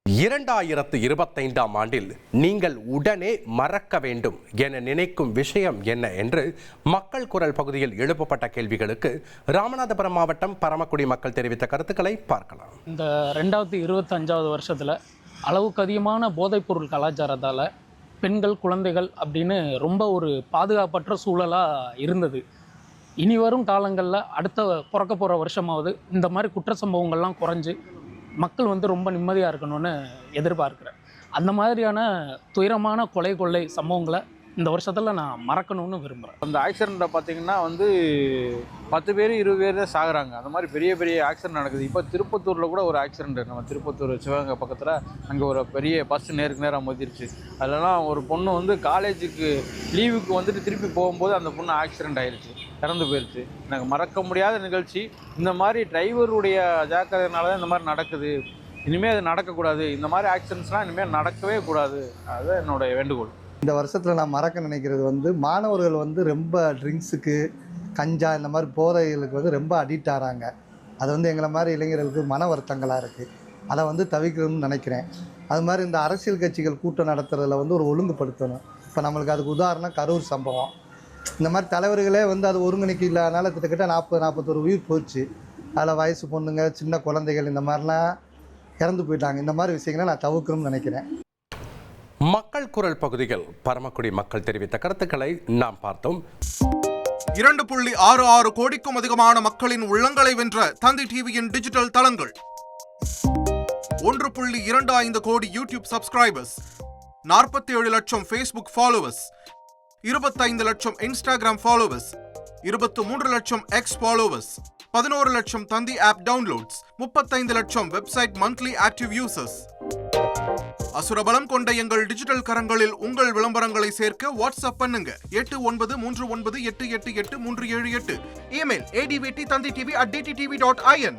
2025ஆம் ஆண்டில் நீங்கள் உடனே மறக்க வேண்டும் என நினைக்கும் விஷயம் என்ன என்று மக்கள் குரல் பகுதியில் எழுப்பப்பட்ட கேள்விகளுக்கு ராமநாதபுரம் மாவட்டம் பரமக்குடி மக்கள் தெரிவித்த கருத்துக்களை பார்க்கலாம். இந்த 2025வது வருஷத்தில் அளவுக்கு அதிகமான போதைப்பொருள் கலாச்சாரத்தால் பெண்கள் குழந்தைகள் அப்படின்னு ரொம்ப ஒரு பாதுகாப்பற்ற சூழலாக இருந்தது. இனி வரும் காலங்களில் அடுத்த பிறக்க போகிற வருஷமாவது இந்த மாதிரி குற்ற சம்பவங்கள்லாம் குறைஞ்சு மக்கள் ரொம்ப நிம்மதியாக இருக்கணும்னு எதிர்பார்க்குறேன். அந்த மாதிரியான துயரமான கொள்ளை சம்பவங்களை இந்த வருஷத்தில் நான் மறக்கணும்னு விரும்புகிறேன். அந்த ஆக்சிடெண்ட்டை பார்த்திங்கன்னா 10 பேர் 20 பேர் தான் சாகுறாங்க. அந்த மாதிரி பெரிய பெரிய ஆக்சிடெண்ட் நடக்குது. இப்போ திருப்பத்தூரில் கூட ஒரு ஆக்சிடெண்ட், நம்ம திருப்பத்தூர் சிவகங்கை பக்கத்தில் அங்கே ஒரு பெரிய பஸ் நேருக்கு நேராக மோதிருச்சு. அதெல்லாம் ஒரு பொண்ணு காலேஜுக்கு லீவுக்கு திருப்பி போகும்போது அந்த பொண்ணு ஆக்சிடெண்ட் ஆகிடுச்சு, இறந்து போயிடுச்சு. எனக்கு மறக்க முடியாத நிகழ்ச்சி. இந்த மாதிரி டிரைவருடைய ஜாக்கிரதையினால தான் இந்த மாதிரி நடக்குது. இனிமேல் அது நடக்கக்கூடாது. இந்த மாதிரி ஆக்சிடெண்ட்ஸ்லாம் இனிமேல் நடக்கவே கூடாது. அதுதான் என்னுடைய வேண்டுகோள். இந்த வருஷத்தில் நான் மறக்க நினைக்கிறது மாணவர்கள் ரொம்ப ட்ரிங்க்ஸுக்கு, கஞ்சா இந்த மாதிரி போதைகளுக்கு ரொம்ப அடிக்ட் ஆகிறாங்க. அது எங்களை மாதிரி இளைஞர்களுக்கு மன வருத்தங்களாக இருக்குது. அதை தவிர்க்கணும்னு நினைக்கிறேன். அது மாதிரி இந்த அரசியல் கட்சிகள் கூட்டம் நடத்துறதுல ஒரு ஒழுங்குபடுத்தணும். இப்போ நம்மளுக்கு அதுக்கு உதாரணம் கரூர் சம்பவம். இந்த மாதிரி தலைவர்களே அது ஒருங்கிணைக்கு இல்லாதனால கிட்டத்தட்ட 40-41 உயிர் போச்சு. அதில் வயசு பொண்ணுங்க, சின்ன குழந்தைகள் இந்த மாதிரிலாம் இறந்து போயிட்டாங்க. இந்த மாதிரி விஷயங்களை நான் தவிர்க்கணும்னு நினைக்கிறேன். மக்கள் குரல் பகுதியில் பரமக்குடி மக்கள் தெரிவித்த கருத்துக்களை நாம் பார்த்தோம். 2.66 கோடிக்கும் அதிகமான மக்களின் உள்ளங்களை வென்ற தந்தி டிவியின் டிஜிட்டல் தளங்கள், 1.25 கோடி யூடியூப் சப்ஸ்கிரைபர்ஸ், 47 லட்சம் ஃபேஸ்புக் ஃபாலோவர்ஸ், 25 லட்சம் இன்ஸ்டாகிராம் ஃபாலோவர்ஸ், 23 லட்சம் எக்ஸ் ஃபாலோவர்ஸ், 11 லட்சம் தந்தி ஆப் டவுன்லோட்ஸ், 35 லட்சம் வெப்சைட் மந்த்லி ஆக்டிவ் யூசர்ஸ். அசுரபலம் கொண்ட எங்கள் டிஜிட்டல் கரங்களில் உங்கள் விளம்பரங்களை சேர்க்க வாட்ஸ்அப் பண்ணுங்க 893988883778. Email advt.tanthiTV@dttv.in.